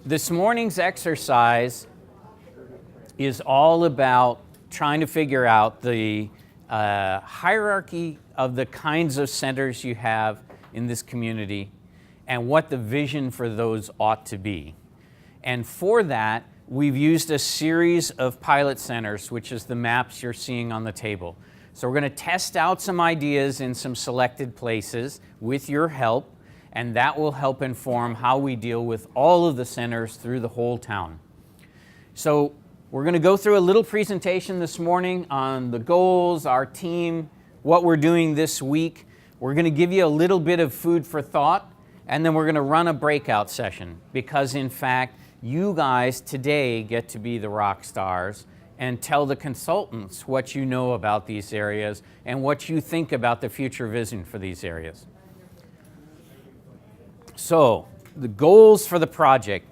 This morning's exercise is all about trying to figure out the hierarchy of the kinds of centers you have in this community and what the vision for those ought to be. And for that, we've used a series of pilot centers, which is the maps you're seeing on the table. So we're going to test out some ideas in some selected places with your help, and that will help inform how we deal with all of the centers through the whole town. So we're going to go through a little presentation this morning on the goals, our team, what we're doing this week. We're going to give you a little bit of food for thought, and then we're going to run a breakout session because, in fact, you guys today get to be the rock stars and tell the consultants what you know about these areas and what you think about the future vision for these areas. So, the goals for the project.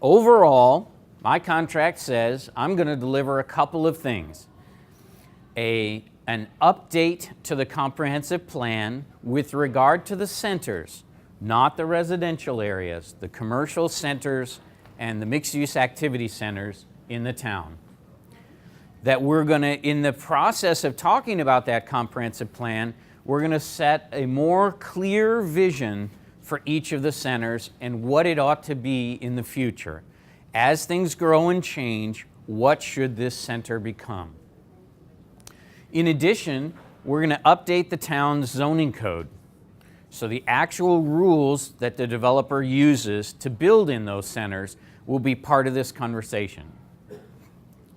Overall, my contract says I'm going to deliver a couple of things. An update to the comprehensive plan with regard to the centers, not the residential areas, the commercial centers and the mixed-use activity centers in the town. That we're going to, in the process of talking about that comprehensive plan, we're going to set a more clear vision for each of the centers and what it ought to be in the future. As things grow and change, what should this center become? In addition, we're going to update the town's zoning code. So the actual rules that the developer uses to build in those centers will be part of this conversation.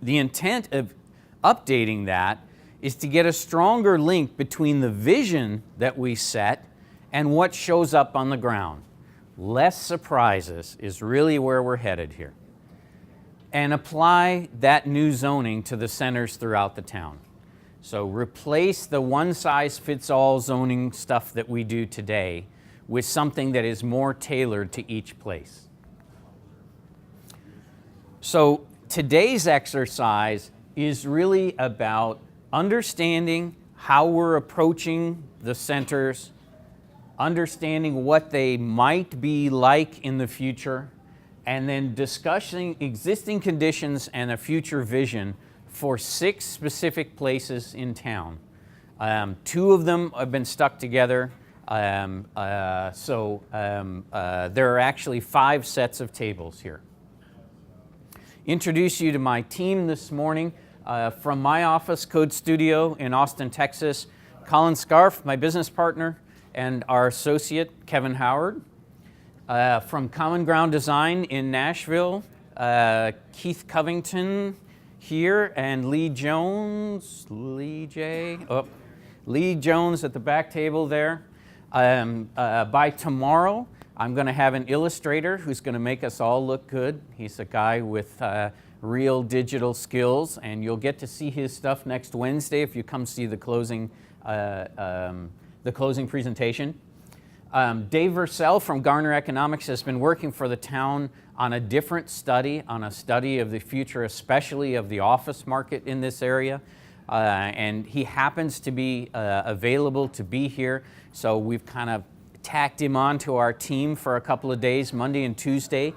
The intent of updating that is to get a stronger link between the vision that we set and what shows up on the ground. Less surprises is really where we're headed here. And apply that new zoning to the centers throughout the town. So replace the one-size-fits-all zoning stuff that we do today with something that is more tailored to each place. So today's exercise is really about understanding how we're approaching the centers, understanding what they might be like in the future, and then discussing existing conditions and a future vision for 6 specific places in town. 2 of them have been stuck together, there are actually 5 sets of tables here. Introduce you to my team this morning. From my office, Code Studio in Austin, Texas, Colin Scarf, my business partner, and our associate, Kevin Howard. From Common Ground Design in Nashville, Keith Covington here, and Lee Jones at the back table there. By tomorrow, I'm going to have an illustrator who's going to make us all look good. He's a guy with real digital skills, and you'll get to see his stuff next Wednesday if you come see the closing presentation. Dave Versell from Garner Economics has been working for the town on a different study, on a study of the future, especially of the office market in this area. And he happens to be available to be here, so we've kind of tacked him onto our team for a couple of days, Monday and Tuesday.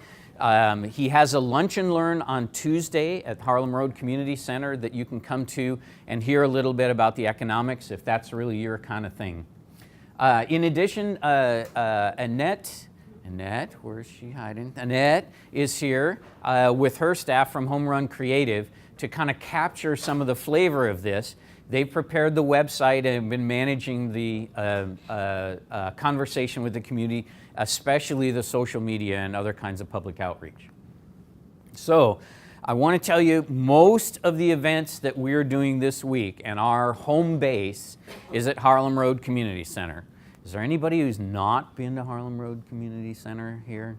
He has a lunch and learn on Tuesday at Harlem Road Community Center that you can come to and hear a little bit about the economics if that's really your kind of thing. In addition, Annette, where is she hiding? Annette is here with her staff from Home Run Creative to kind of capture some of the flavor of this. They've prepared the website and been managing the conversation with the community, especially the social media and other kinds of public outreach. So I want to tell you most of the events that we're doing this week, and our home base is at Harlem Road Community Center. Is there anybody who's not been to Harlem Road Community Center here?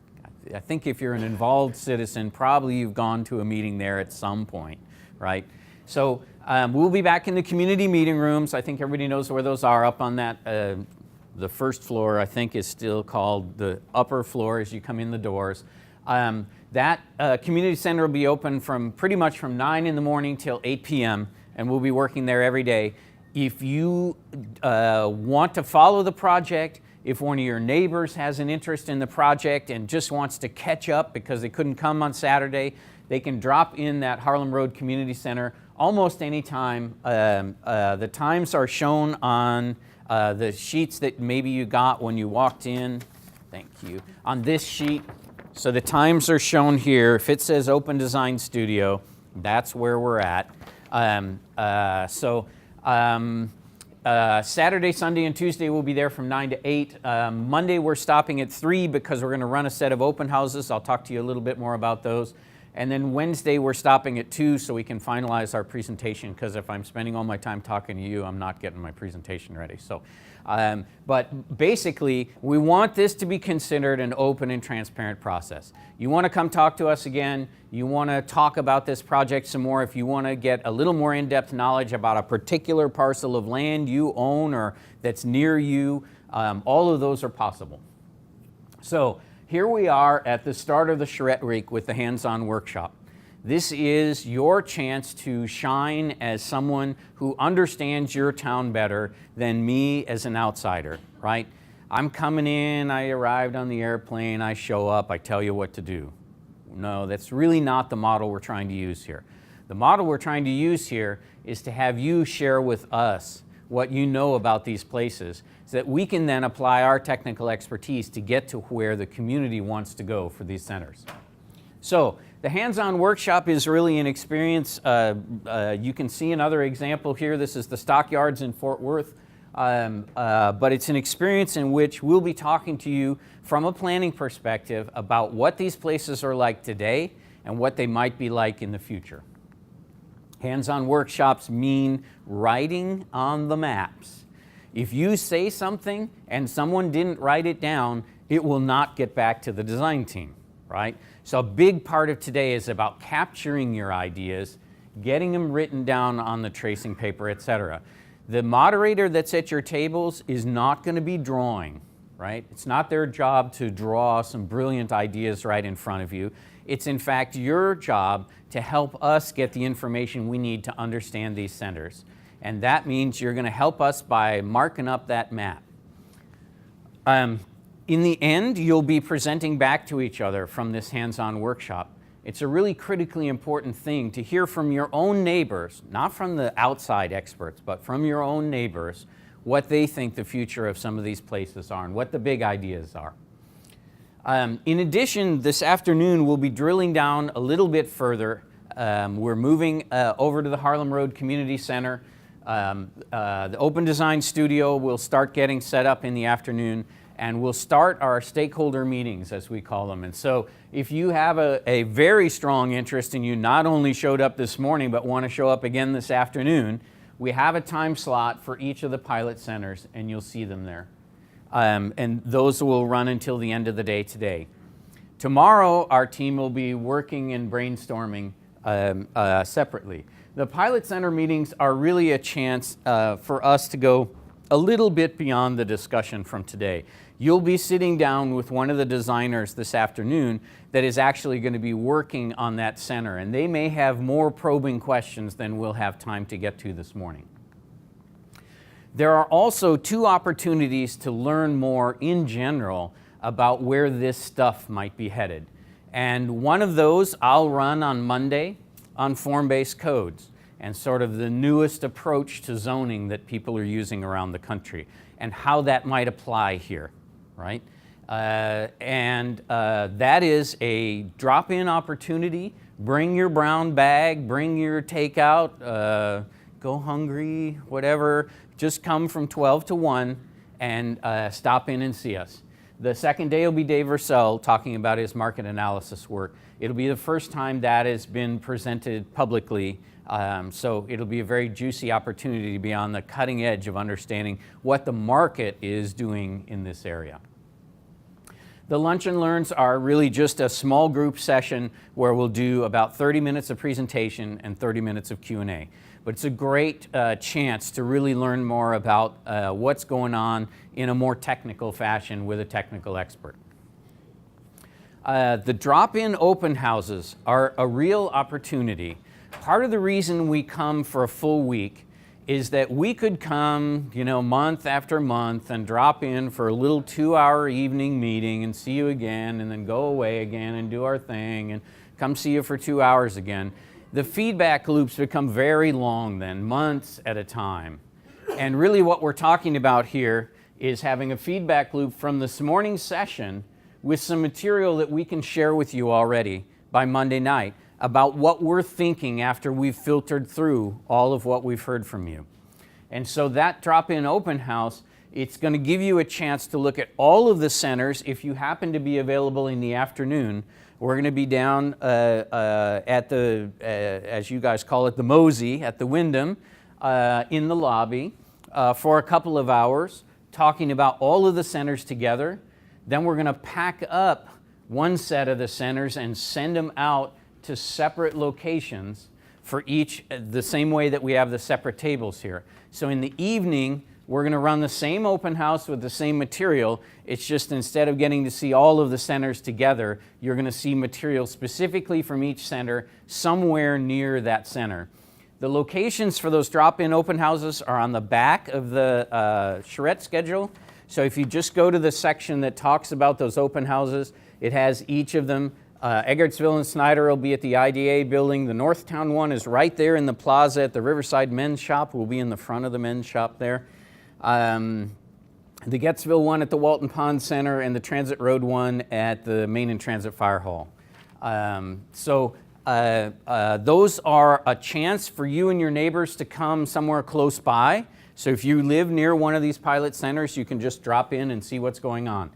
I think if you're an involved citizen, probably you've gone to a meeting there at some point, right? So we'll be back in the community meeting rooms. I think everybody knows where those are up on that. The first floor, I think, is still called the upper floor as you come in the doors. That community center will be open from pretty much from 9 in the morning till 8 p.m. and we'll be working there every day. If you want to follow the project, If one of your neighbors has an interest in the project and just wants to catch up because they couldn't come on Saturday, they can drop in that Harlem Road Community Center almost any time. The times are shown on the sheets that maybe you got when you walked in. Thank you. On this sheet, so the times are shown here. If it says Open Design Studio, that's where we're at. Saturday, Sunday, and Tuesday we'll be there from 9 to 8. Monday we're stopping at 3 because we're going to run a set of open houses. I'll talk to you a little bit more about those. And then Wednesday we're stopping at 2 so we can finalize our presentation, because if I'm spending all my time talking to you, I'm not getting my presentation ready. So, but basically, we want this to be considered an open and transparent process. You want to come talk to us again, you want to talk about this project some more, if you want to get a little more in-depth knowledge about a particular parcel of land you own or that's near you, all of those are possible. So here we are at the start of the Charrette Week with the hands-on workshop. This is your chance to shine as someone who understands your town better than me as an outsider, right? I'm coming in, I arrived on the airplane, I show up, I tell you what to do. No, that's really not the model we're trying to use here. The model we're trying to use here is to have you share with us what you know about these places, so that we can then apply our technical expertise to get to where the community wants to go for these centers. So the hands-on workshop is really an experience. You can see another example here. This is the Stockyards in Fort Worth. But it's an experience in which we'll be talking to you from a planning perspective about what these places are like today and what they might be like in the future. Hands-on workshops mean writing on the maps. If you say something and someone didn't write it down, it will not get back to the design team, right? So a big part of today is about capturing your ideas, getting them written down on the tracing paper, etc. The moderator that's at your tables is not going to be drawing, right? It's not their job to draw some brilliant ideas right in front of you. It's in fact your job to help us get the information we need to understand these centers. And that means you're going to help us by marking up that map. In the end, you'll be presenting back to each other from this hands-on workshop. It's a really critically important thing to hear from your own neighbors, not from the outside experts, but from your own neighbors, what they think the future of some of these places are and what the big ideas are. In addition, this afternoon we'll be drilling down a little bit further. We're moving over to the Harlem Road Community Center. The Open Design Studio will start getting set up in the afternoon, and we'll start our stakeholder meetings, as we call them. And so if you have a very strong interest and you not only showed up this morning but want to show up again this afternoon, we have a time slot for each of the pilot centers, and you'll see them there. And those will run until the end of the day today. Tomorrow, our team will be working and brainstorming separately. The pilot center meetings are really a chance for us to go a little bit beyond the discussion from today. You'll be sitting down with one of the designers this afternoon that is actually going to be working on that center, and they may have more probing questions than we'll have time to get to this morning. There are also 2 opportunities to learn more in general about where this stuff might be headed. And one of those I'll run on Monday on form-based codes and sort of the newest approach to zoning that people are using around the country and how that might apply here, right? That is a drop-in opportunity. Bring your brown bag, bring your takeout, go hungry, whatever. Just come from 12 to 1 and stop in and see us. The second day will be Dave Ursell talking about his market analysis work. It'll be the first time that has been presented publicly, so it'll be a very juicy opportunity to be on the cutting edge of understanding what the market is doing in this area. The Lunch and Learns are really just a small group session where we'll do about 30 minutes of presentation and 30 minutes of Q&A. But it's a great chance to really learn more about what's going on in a more technical fashion with a technical expert. The drop-in open houses are a real opportunity. Part of the reason we come for a full week is that we could come, month after month and drop in for a little 2-hour evening meeting and see you again and then go away again and do our thing and come see you for 2 hours again. The feedback loops become very long then, months at a time. And really what we're talking about here is having a feedback loop from this morning's session with some material that we can share with you already by Monday night about what we're thinking after we've filtered through all of what we've heard from you. And so that drop-in open house, it's going to give you a chance to look at all of the centers. If you happen to be available in the afternoon, we're going to be down at the, as you guys call it, the Mosey at the Wyndham in the lobby for a couple of hours, talking about all of the centers together. Then we're going to pack up one set of the centers and send them out to separate locations for each, the same way that we have the separate tables here. So in the evening, we're going to run the same open house with the same material. It's just instead of getting to see all of the centers together, you're going to see material specifically from each center somewhere near that center. The locations for those drop-in open houses are on the back of the Charrette schedule. So if you just go to the section that talks about those open houses, it has each of them. Eggertsville and Snyder will be at the IDA building. The Northtown one is right there in the plaza at the Riverside Men's Shop. We'll be in the front of the men's shop there. The Gettsville one at the Walton Pond Center, and the Transit Road one at the Main and Transit Fire Hall. Those are a chance for you and your neighbors to come somewhere close by. So if you live near one of these pilot centers, you can just drop in and see what's going on.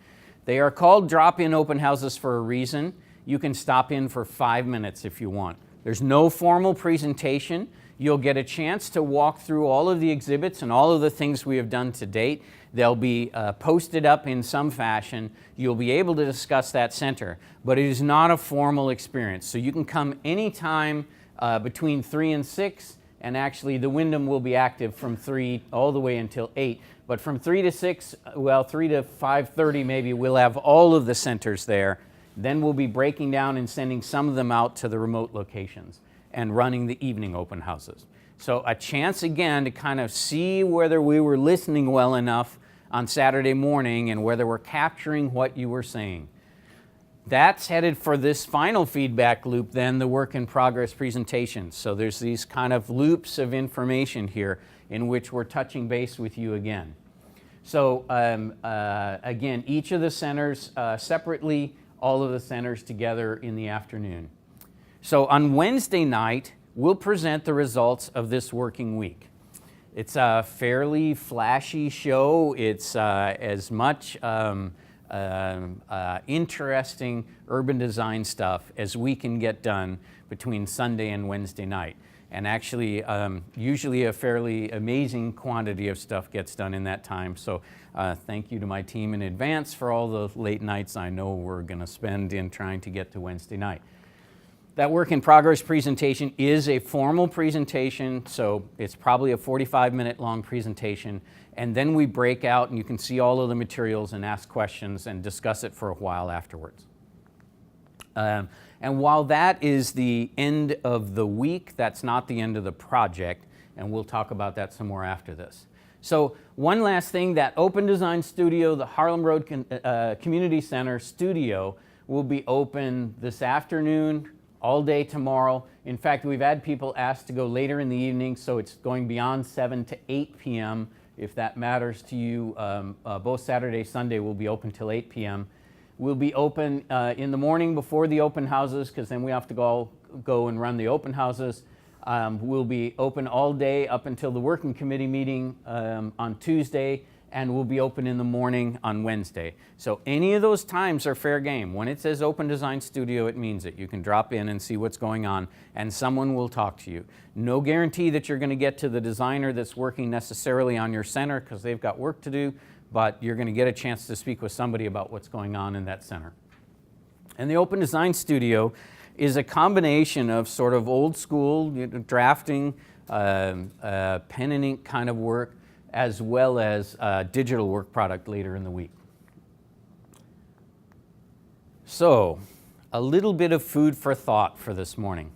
They are called drop-in open houses for a reason. You can stop in for 5 minutes if you want. There's no formal presentation. You'll get a chance to walk through all of the exhibits and all of the things we have done to date. They'll be posted up in some fashion. You'll be able to discuss that center, but it is not a formal experience. So you can come anytime between 3 and 6, and actually the Wyndham will be active from 3 all the way until 8. But from 3 to 6, well, 3 to 5:30 maybe, we'll have all of the centers there. Then we'll be breaking down and sending some of them out to the remote locations and running the evening open houses. So a chance again to kind of see whether we were listening well enough on Saturday morning and whether we're capturing what you were saying. That's headed for this final feedback loop then, the work in progress presentations. So there's these kind of loops of information here in which we're touching base with you again. So again, each of the centers separately, all of the centers together in the afternoon. So on Wednesday night, we'll present the results of this working week. It's a fairly flashy show. It's as much interesting urban design stuff as we can get done between Sunday and Wednesday night. And actually, usually a fairly amazing quantity of stuff gets done in that time. So thank you to my team in advance for all the late nights I know we're going to spend in trying to get to Wednesday night. That work in progress presentation is a formal presentation, so it's probably a 45-minute long presentation. And then we break out and you can see all of the materials and ask questions and discuss it for a while afterwards. And while that is the end of the week, that's not the end of the project, and we'll talk about that some more after this. So one last thing, that Open Design Studio, the Harlem Road Community Center studio, will be open this afternoon, all day tomorrow. In fact, we've had people ask to go later in the evening, so it's going beyond 7 to 8 p.m. If that matters to you, both Saturday, Sunday will be open till 8 p.m. We'll be open in the morning before the open houses, because then we have to go and run the open houses. We'll be open all day up until the working committee meeting on Tuesday, and we'll be open in the morning on Wednesday. So any of those times are fair game. When it says Open Design Studio, it means it. You can drop in and see what's going on, and someone will talk to you. No guarantee that you're going to get to the designer that's working necessarily on your center, because they've got work to do, but you're going to get a chance to speak with somebody about what's going on in that center. And the Open Design Studio is a combination of sort of old school drafting, pen and ink kind of work, as well as digital work product later in the week. So, a little bit of food for thought for this morning.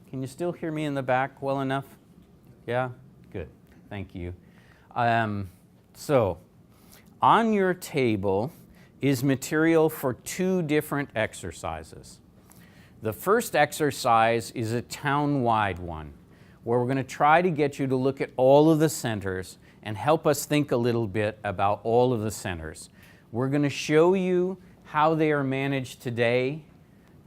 Can you still hear me in the back well enough? Yeah? Good. Thank you. So, on your table is material for 2 different exercises. The first exercise is a town-wide one, where we're going to try to get you to look at all of the centers and help us think a little bit about all of the centers. We're going to show you how they are managed today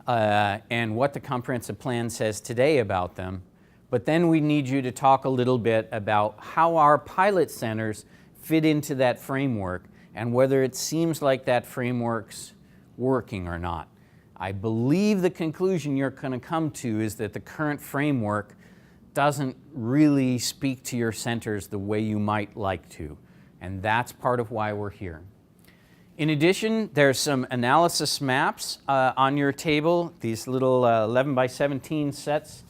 and what the comprehensive plan says today about them. But then we need you to talk a little bit about how our pilot centers fit into that framework and whether it seems like that framework's working or not. I believe the conclusion you're going to come to is that the current framework doesn't really speak to your centers the way you might like to, and that's part of why we're here. In addition, there's some analysis maps on your table, these little 11 by 17 sets.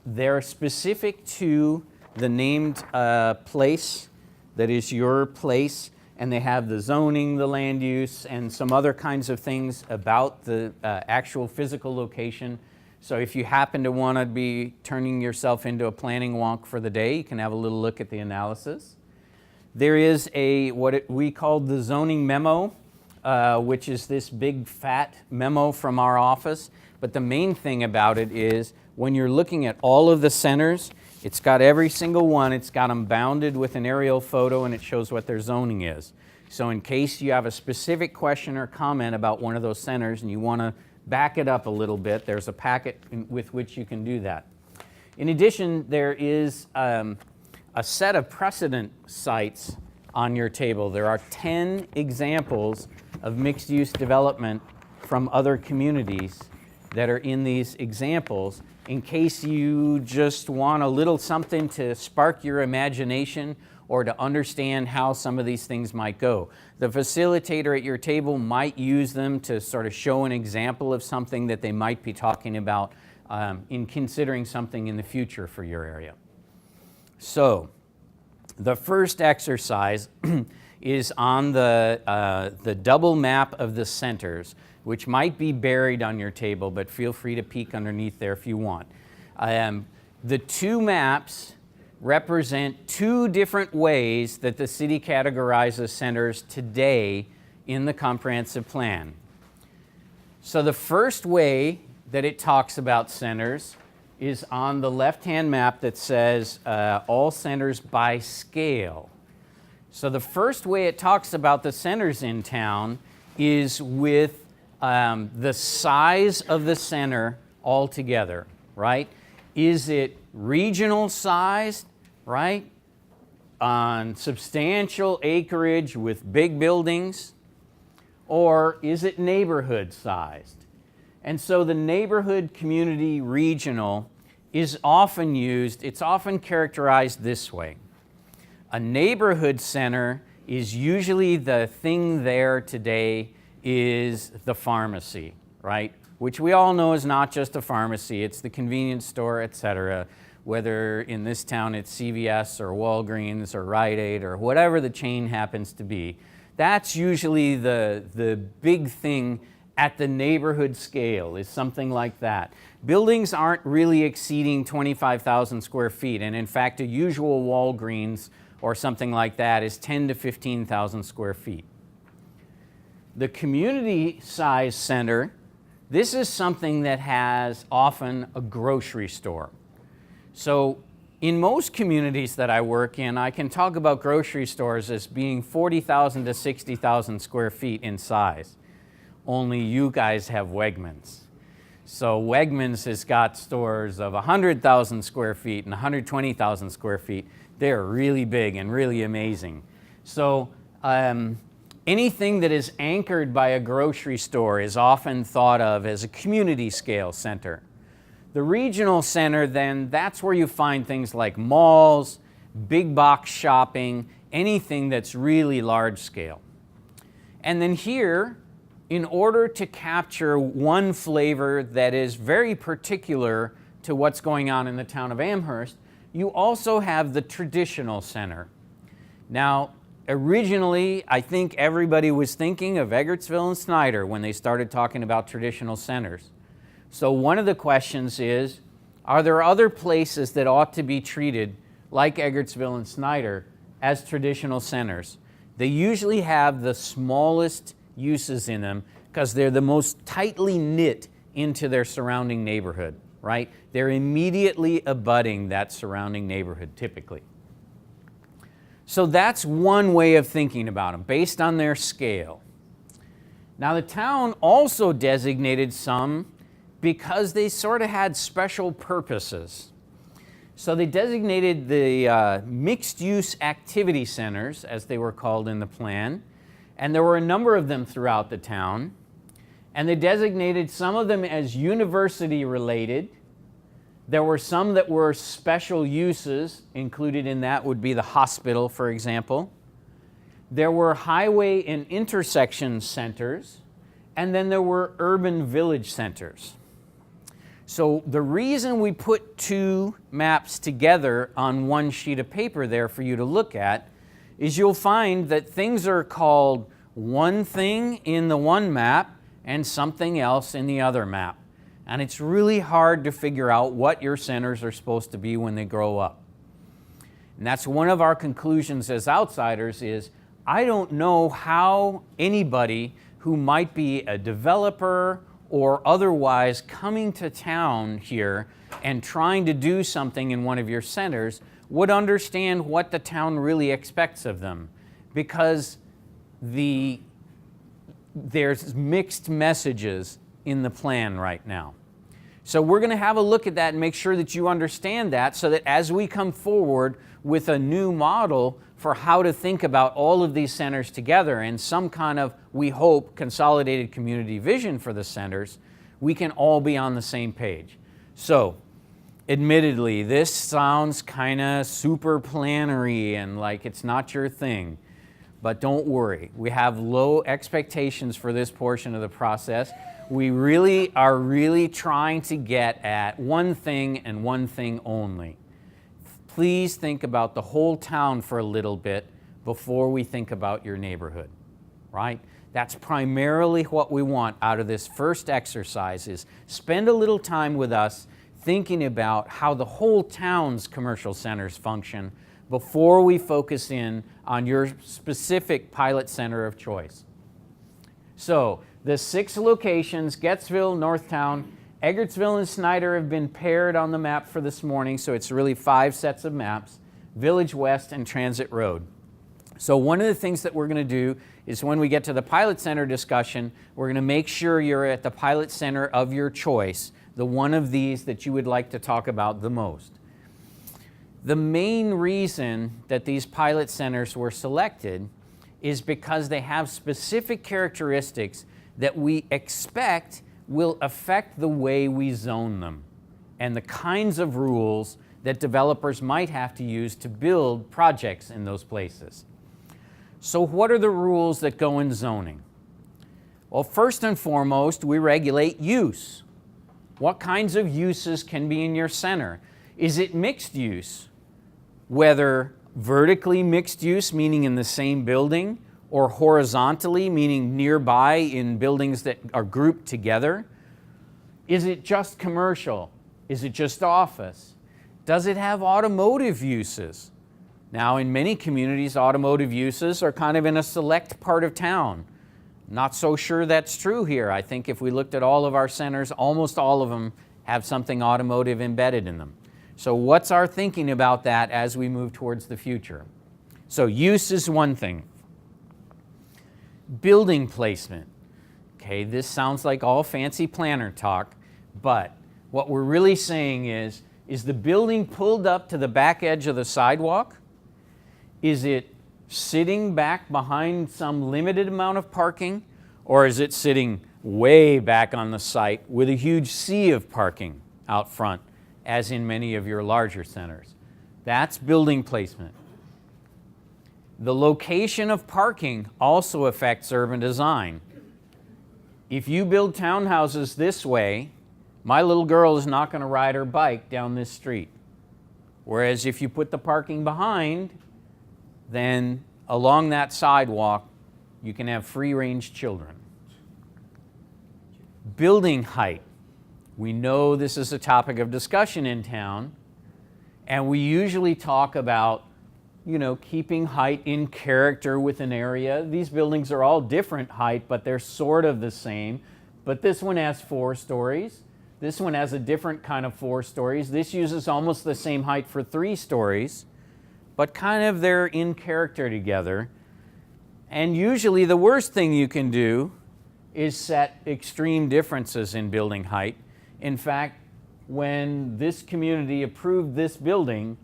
They're specific to the named place that is your place, and they have the zoning, the land use, and some other kinds of things about the actual physical location. So if you happen to want to be turning yourself into a planning wonk for the day, you can have a little look at the analysis. There is what we call the zoning memo, which is this big fat memo from our office. But the main thing about it is when you're looking at all of the centers, it's got every single one, it's got them bounded with an aerial photo, and it shows what their zoning is. So in case you have a specific question or comment about one of those centers and you want to back it up a little bit, there's a packet with which you can do that. In addition, there is a set of precedent sites on your table. There are 10 examples of mixed-use development from other communities that are in these examples, in case you just want a little something to spark your imagination or to understand how some of these things might go. The facilitator at your table might use them to sort of show an example of something that they might be talking about in considering something in the future for your area. So, the first exercise is on the double map of the centers, which might be buried on your table, but feel free to peek underneath there if you want. The 2 maps represent 2 different ways that the city categorizes centers today in the comprehensive plan. So the first way that it talks about centers is on the left-hand map that says all centers by scale. So the first way it talks about the centers in town is with the size of the center altogether, right? Is it regional sized, right? On substantial acreage with big buildings? Or is it neighborhood sized? And so the neighborhood, community, regional is often used, it's often characterized this way. A neighborhood center is usually the thing there today is the pharmacy, right? Which we all know is not just a pharmacy, it's the convenience store, etc. Whether in this town it's CVS or Walgreens or Rite Aid or whatever the chain happens to be. That's usually the big thing at the neighborhood scale, is something like that. Buildings aren't really exceeding 25,000 square feet, and in fact a usual Walgreens or something like that is 10 to 15,000 square feet. The community size center, this is something that has often a grocery store. So in most communities that I work in, I can talk about grocery stores as being 40,000 to 60,000 square feet in size. Only you guys have Wegmans. So Wegmans has got stores of 100,000 square feet and 120,000 square feet. They're really big and really amazing. So anything that is anchored by a grocery store is often thought of as a community scale center. The regional center, then, that's where you find things like malls, big box shopping, anything that's really large scale. And then here, in order to capture one flavor that is very particular to what's going on in the town of Amherst, you also have the traditional center. Now, originally, I think everybody was thinking of Eggertsville and Snyder when they started talking about traditional centers. So one of the questions is, are there other places that ought to be treated like Eggertsville and Snyder, as traditional centers. They usually have the smallest uses in them because they're the most tightly knit into their surrounding neighborhood, right? They're immediately abutting that surrounding neighborhood typically. So that's one way of thinking about them, based on their scale. Now the town also designated some because they sort of had special purposes. So they designated the mixed-use activity centers, as they were called in the plan, and there were a number of them throughout the town, and they designated some of them as university-related. There were some that were special uses. Included in that would be the hospital, for example. There were highway and intersection centers, and then there were urban village centers. So the reason we put two maps together on one sheet of paper there for you to look at is you'll find that things are called one thing in the one map and something else in the other map. And it's really hard to figure out what your centers are supposed to be when they grow up. And that's one of our conclusions as outsiders is, I don't know how anybody who might be a developer or otherwise coming to town here and trying to do something in one of your centers would understand what the town really expects of them, because there's mixed messages in the plan right now. So we're going to have a look at that and make sure that you understand that, so that as we come forward with a new model for how to think about all of these centers together and some kind of, we hope, consolidated community vision for the centers, we can all be on the same page. So, admittedly, this sounds kind of super plannery and like it's not your thing. But don't worry, we have low expectations for this portion of the process. We really are trying to get at one thing and one thing only. Please think about the whole town for a little bit before we think about your neighborhood, right? That's primarily what we want out of this first exercise, is spend a little time with us thinking about how the whole town's commercial centers function before we focus in on your specific pilot center of choice. So the 6 locations, Gettsville, Northtown, Eggertsville and Snyder have been paired on the map for this morning, so it's really 5 sets of maps, Village West and Transit Road. So one of the things that we're going to do is when we get to the pilot center discussion, we're going to make sure you're at the pilot center of your choice, the one of these that you would like to talk about the most. The main reason that these pilot centers were selected is because they have specific characteristics that we expect will affect the way we zone them and the kinds of rules that developers might have to use to build projects in those places. So what are the rules that go in zoning? Well, first and foremost, we regulate use. What kinds of uses can be in your center? Is it mixed use? Whether vertically mixed use, meaning in the same building, or horizontally, meaning nearby in buildings that are grouped together? Is it just commercial? Is it just office? Does it have automotive uses? Now, in many communities, automotive uses are kind of in a select part of town. Not so sure that's true here. I think if we looked at all of our centers, almost all of them have something automotive embedded in them. So what's our thinking about that as we move towards the future? So use is one thing. Building placement. Okay, this sounds like all fancy planner talk, but what we're really saying is the building pulled up to the back edge of the sidewalk? Is it sitting back behind some limited amount of parking, or is it sitting way back on the site with a huge sea of parking out front, as in many of your larger centers? That's building placement. The location of parking also affects urban design. If you build townhouses this way, my little girl is not going to ride her bike down this street. Whereas if you put the parking behind, then along that sidewalk, you can have free-range children. Building height. We know this is a topic of discussion in town, And we usually talk about, keeping height in character with an area. These buildings are all different height, but they're sort of the same. But this one has 4 stories. This one has a different kind of 4 stories. This uses almost the same height for 3 stories, but kind of they're in character together. And usually the worst thing you can do is set extreme differences in building height. In fact, when this community approved this building,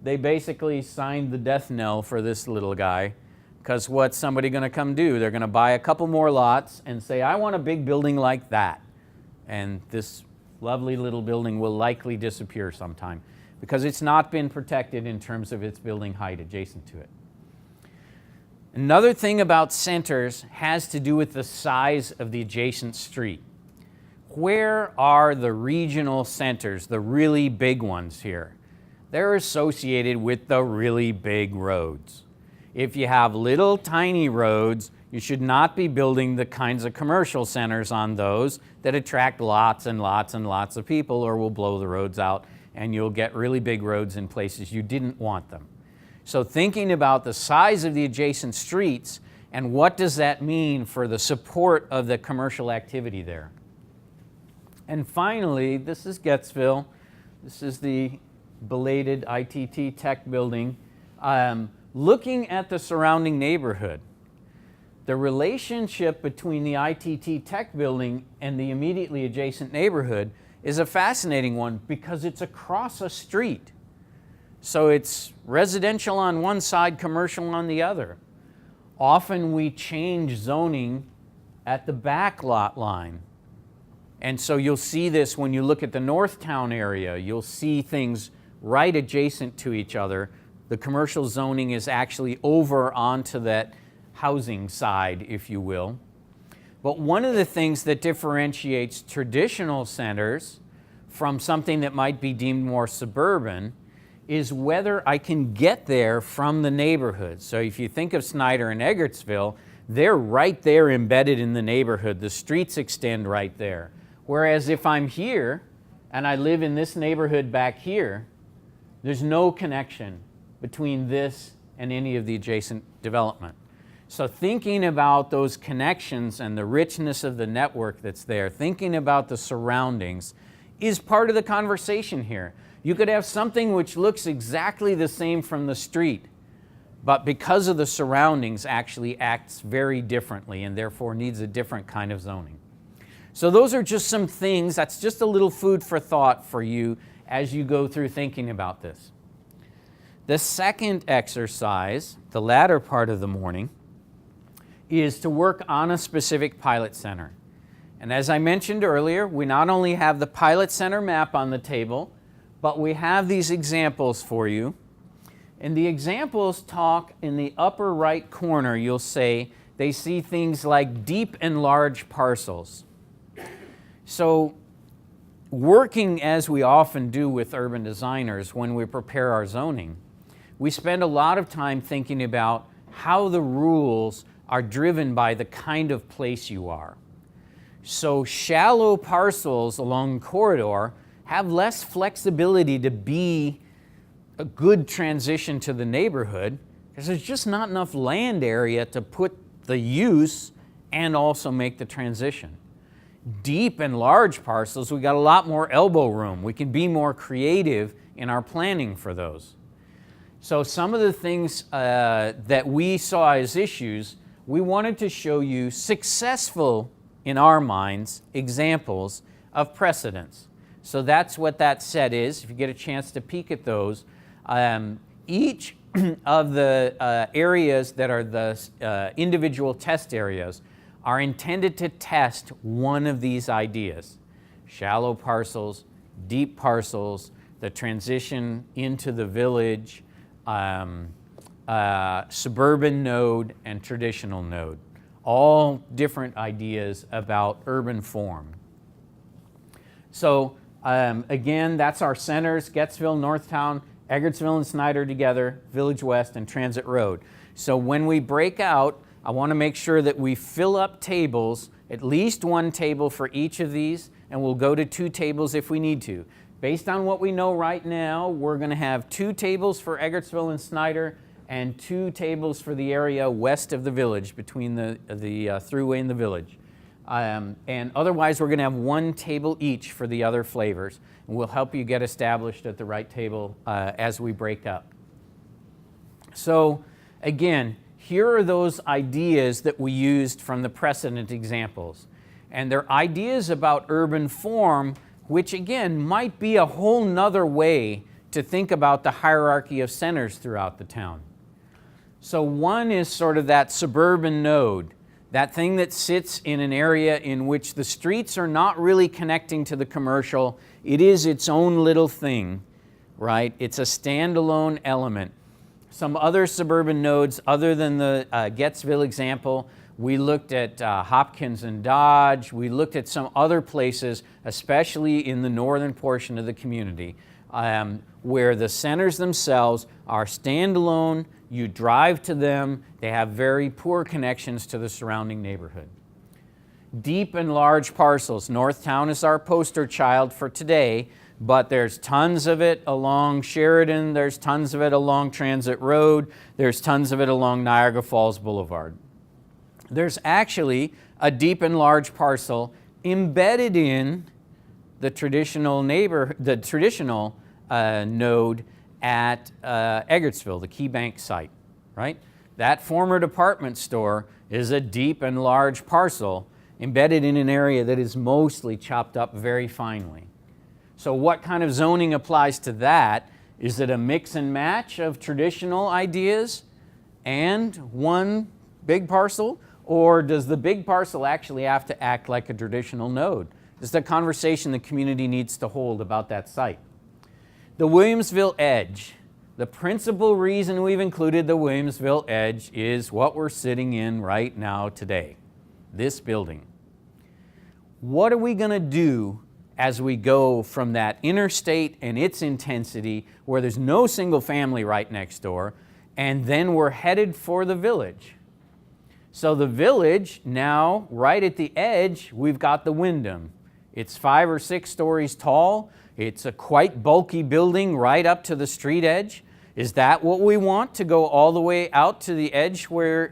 they basically signed the death knell for this little guy, because what's somebody going to come do? They're going to buy a couple more lots and say, I want a big building like that. And this lovely little building will likely disappear sometime because it's not been protected in terms of its building height adjacent to it. Another thing about centers has to do with the size of the adjacent street. Where are the regional centers, the really big ones here? They're associated with the really big roads. If you have little tiny roads, you should not be building the kinds of commercial centers on those that attract lots and lots and lots of people, or will blow the roads out and you'll get really big roads in places you didn't want them. So thinking about the size of the adjacent streets and what does that mean for the support of the commercial activity there. And finally, this is Gettsville. This is the belated ITT Tech building. Looking at the surrounding neighborhood, the relationship between the ITT Tech building and the immediately adjacent neighborhood is a fascinating one because it's across a street. So it's residential on one side, commercial on the other. Often we change zoning at the back lot line. And so you'll see this when you look at the Northtown area. You'll see things right adjacent to each other. The commercial zoning is actually over onto that housing side, if you will. But one of the things that differentiates traditional centers from something that might be deemed more suburban is whether I can get there from the neighborhood. So if you think of Snyder and Eggertsville, they're right there embedded in the neighborhood. The streets extend right there. Whereas if I'm here and I live in this neighborhood back here, there's no connection between this and any of the adjacent development. So thinking about those connections and the richness of the network that's there, thinking about the surroundings, is part of the conversation here. You could have something which looks exactly the same from the street, but because of the surroundings actually acts very differently and therefore needs a different kind of zoning. So those are just some things, that's just a little food for thought for you as you go through thinking about this. The second exercise, the latter part of the morning, is to work on a specific pilot center. And as I mentioned earlier, we not only have the pilot center map on the table, but we have these examples for you. And the examples talk in the upper right corner, you'll say, they see things like deep and large parcels. So working as we often do with urban designers when we prepare our zoning, we spend a lot of time thinking about how the rules are driven by the kind of place you are. So shallow parcels along the corridor have less flexibility to be a good transition to the neighborhood because there's just not enough land area to put the use and also make the transition. Deep and large parcels, we got a lot more elbow room. We can be more creative in our planning for those. So some of the things that we saw as issues, we wanted to show you successful, in our minds, examples of precedents. So that's what that set is. If you get a chance to peek at those, each of the areas that are the individual test areas are intended to test one of these ideas. Shallow parcels, deep parcels, the transition into the village, suburban node, and traditional node. All different ideas about urban form. So again, that's our centers, Gettsville, Northtown, Eggertsville and Snyder together, Village West, and Transit Road. So when we break out, I want to make sure that we fill up tables, at least one table for each of these, and we'll go to 2 tables if we need to. Based on what we know right now, we're going to have 2 tables for Eggertsville and Snyder and 2 tables for the area west of the village, between the thruway and the village. And otherwise, we're going to have 1 table each for the other flavors. And we'll help you get established at the right table as we break up. So again, here are those ideas that we used from the precedent examples. And they're ideas about urban form, which again might be a whole nother way to think about the hierarchy of centers throughout the town. So one is sort of that suburban node, that thing that sits in an area in which the streets are not really connecting to the commercial. It is its own little thing, right? It's a standalone element. Some other suburban nodes, other than the Gettsville example, we looked at Hopkins and Dodge. We looked at some other places, especially in the northern portion of the community, where the centers themselves are standalone. You drive to them. They have very poor connections to the surrounding neighborhood. Deep and large parcels. Northtown is our poster child for today, but there's tons of it along Sheridan. There's tons of it along Transit Road. There's tons of it along Niagara Falls Boulevard. There's actually a deep and large parcel embedded in the traditional node at Eggertsville, the Key Bank site, right? That former department store is a deep and large parcel embedded in an area that is mostly chopped up very finely. So what kind of zoning applies to that? Is it a mix and match of traditional ideas and one big parcel? Or does the big parcel actually have to act like a traditional node? This is the conversation the community needs to hold about that site. The Williamsville Edge. The principal reason we've included the Williamsville Edge is what we're sitting in right now today, this building. What are we going to do as we go from that interstate and its intensity, where there's no single family right next door, and then we're headed for the village? So the village, now right at the edge, we've got the Wyndham. It's 5 or 6 stories tall. It's a quite bulky building right up to the street edge. Is that what we want, to go all the way out to the edge where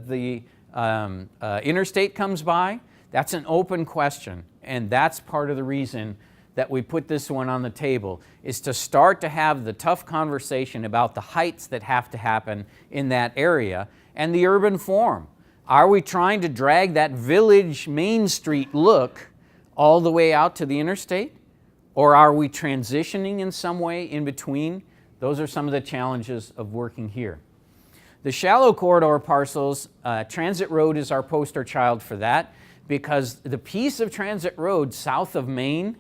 the interstate comes by? That's an open question, and that's part of the reason that we put this one on the table, is to start to have the tough conversation about the heights that have to happen in that area and the urban form. Are we trying to drag that village Main Street look all the way out to the interstate? Or are we transitioning in some way in between? Those are some of the challenges of working here. The shallow corridor parcels, Transit Road is our poster child for that, because the piece of Transit Road south of Main,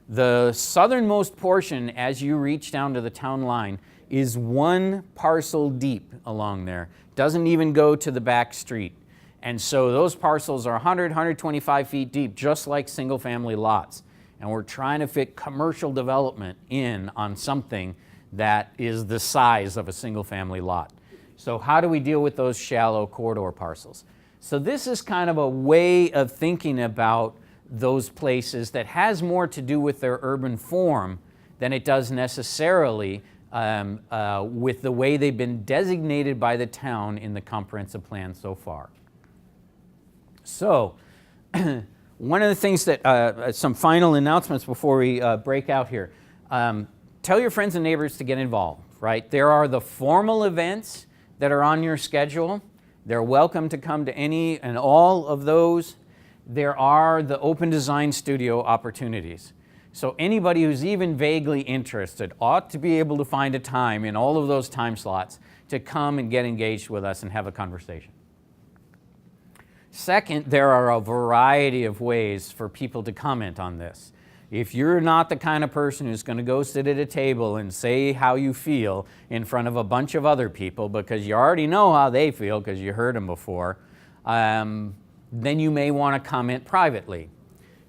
the southernmost portion as you reach down to the town line, is 1 parcel deep along there. Doesn't even go to the back street. And so those parcels are 100, 125 feet deep, just like single family lots. And we're trying to fit commercial development in on something that is the size of a single family lot. So how do we deal with those shallow corridor parcels? So this is kind of a way of thinking about those places that has more to do with their urban form than it does necessarily with the way they've been designated by the town in the comprehensive plan so far. So one of the things that, some final announcements before we break out here. Tell your friends and neighbors to get involved, right? There are the formal events that are on your schedule. They're welcome to come to any and all of those. There are the open design studio opportunities. So anybody who's even vaguely interested ought to be able to find a time in all of those time slots to come and get engaged with us and have a conversation. Second, there are a variety of ways for people to comment on this. If you're not the kind of person who's going to go sit at a table and say how you feel in front of a bunch of other people because you already know how they feel because you heard them before, then you may want to comment privately.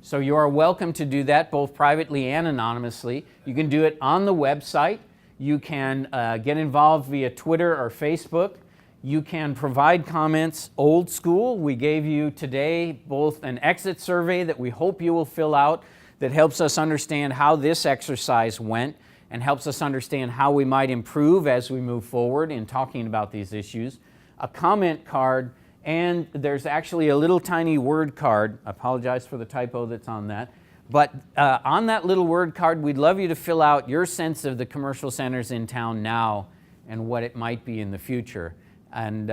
So you are welcome to do that both privately and anonymously. You can do it on the website. You can get involved via Twitter or Facebook. You can provide comments old school. We gave you today both an exit survey that we hope you will fill out that helps us understand how this exercise went and helps us understand how we might improve as we move forward in talking about these issues, a comment card, and there's actually a little tiny word card. I apologize for the typo that's on that. But on that little word card, we'd love you to fill out your sense of the commercial centers in town now and what it might be in the future. And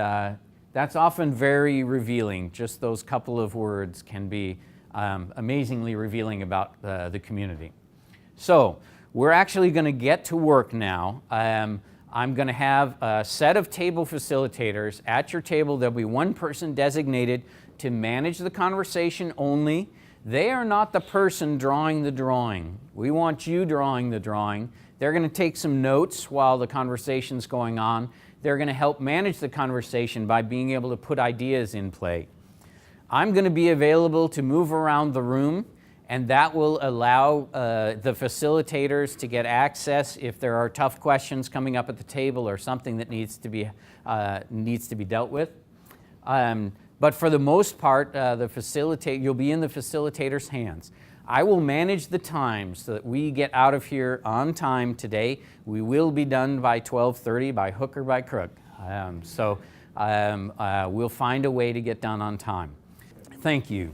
that's often very revealing. Just those couple of words can be amazingly revealing about the community. So we're actually going to get to work now. I'm going to have a set of table facilitators. At your table, there'll be one person designated to manage the conversation only. They are not the person drawing the drawing. We want you drawing the drawing. They're going to take some notes while the conversation's going on. They're going to help manage the conversation by being able to put ideas in play. I'm going to be available to move around the room, and that will allow the facilitators to get access if there are tough questions coming up at the table or something that needs to be dealt with. But for the most part, you'll be in the facilitator's hands. I will manage the time so that we get out of here on time today. We will be done by 12:30 by hook or by crook. We'll find a way to get done on time. Thank you.